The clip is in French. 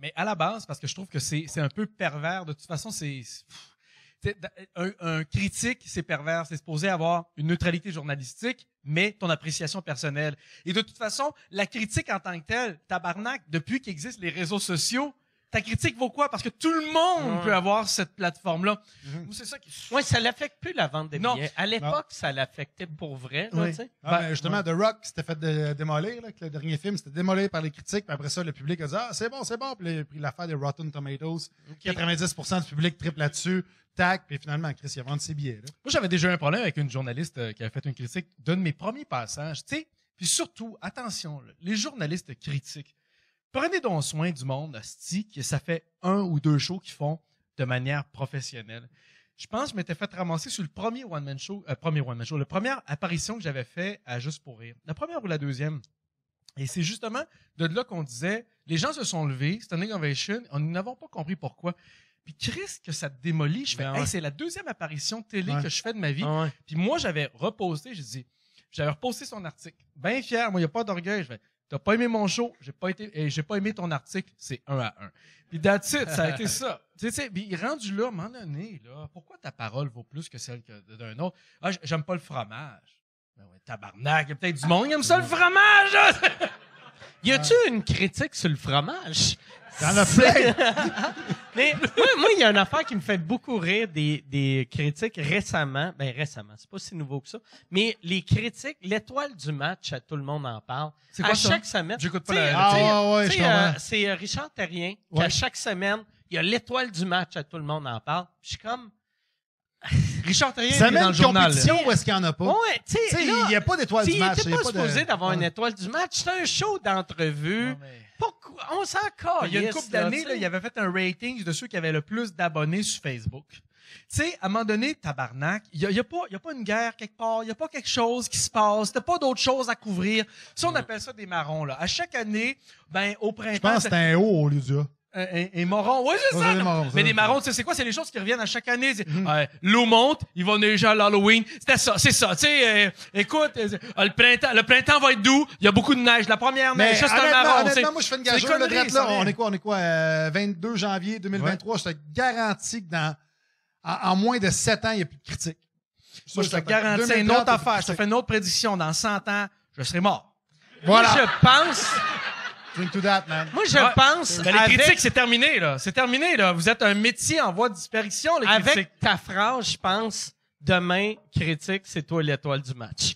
Mais à la base, parce que je trouve que c'est un peu pervers. De toute façon, un critique, c'est pervers. C'est supposé avoir une neutralité journalistique, mais ton appréciation personnelle. Et de toute façon, la critique en tant que telle, tabarnak, depuis qu'existent les réseaux sociaux, ta critique vaut quoi? Parce que tout le monde peut avoir cette plateforme-là. C'est ça qui... Oui, ça l'affecte plus la vente des billets. À l'époque, ça l'affectait pour vrai. Là, mais justement, The Rock s'était fait démolir, là, que le dernier film c'était démolé par les critiques, puis après ça, le public a dit « Ah, c'est bon, puis l'affaire des Rotten Tomatoes, 90% du public triple là-dessus, tac, puis finalement, Chris, il a vendu ses billets. Là. Moi, j'avais déjà eu un problème avec une journaliste qui avait fait une critique d'un de mes premiers passages. Tu sais, puis surtout, attention, là, les journalistes critiques, prenez donc soin du monde, asti, que ça fait 1 ou 2 shows qu'ils font de manière professionnelle. Je pense que je m'étais fait ramasser sur le premier one-man show, la première apparition que j'avais fait à Juste pour rire. La première ou la deuxième. Et c'est justement de là qu'on disait, les gens se sont levés, standing ovation, nous n'avons pas compris pourquoi. Puis Chris, que ça te démolit, je fais, c'est la deuxième apparition télé que je fais de ma vie. Puis moi, j'avais reposté, j'avais reposté son article. Bien fier, moi, il n'y a pas d'orgueil. Je fais, t'as pas aimé mon show, j'ai pas aimé ton article, c'est 1 à 1. Puis that's it, ça a été ça. Tu sais, puis rendu là, à un moment donné, là, pourquoi ta parole vaut plus que celle d'un autre? Ah, j'aime pas le fromage. Ben ouais, tabarnak, il y a peut-être du monde qui aime ça, le fromage! Y a-tu une critique sur le fromage? T'en as plein! Mais moi, il y a une affaire qui me fait beaucoup rire des critiques récemment. Ben, récemment, c'est pas si nouveau que ça. Mais les critiques, l'étoile du match, tout le monde en parle. C'est quoi ça? Chaque semaine. J'écoute pas la... c'est Richard Terrien qui, à chaque semaine, il y a l'étoile du match, tout le monde en parle. Je suis comme... Richard Terrien est dans le journal. Compétition ou est-ce qu'il n'y en a pas? Ouais, tu sais, il n'y a pas d'étoile du match. Il n'était pas supposé d'avoir une étoile du match. C'est un show d'entrevue. Pourquoi? On s'en calisse. Il y a une couple d'années, il avait fait un rating de ceux qui avaient le plus d'abonnés sur Facebook. Tu sais, à un moment donné, tabarnak, il y a pas une guerre quelque part, il y a pas quelque chose qui se passe, t'as pas d'autre chose à couvrir. Ça, on appelle ça des marrons, là. À chaque année, au printemps... Je pense que c'est un haut au lieu du A. Un marron, oui, c'est ça. Mais des marrons, c'est quoi? C'est les choses qui reviennent à chaque année. L'eau monte, il va neiger à l'Halloween. C'est ça. Tu sais, écoute, le printemps va être doux. Il y a beaucoup de neige. La première neige, ça, c'est un marron. Honnêtement, moi, je fais une gageure. On est quoi? 22 janvier 2023. Je te garantis que en moins de 7 ans, il n'y a plus de critiques. Moi, je te garantis une autre affaire. Je te fais une autre prédiction. Dans 100 ans, je serai mort. Voilà. Moi, je pense... To that, man. Moi, je pense... Ben, les critiques, c'est terminé, là. C'est terminé, là. Vous êtes un métier en voie de disparition, les critiques. Avec ta phrase, je pense, demain, critique, c'est toi l'étoile du match.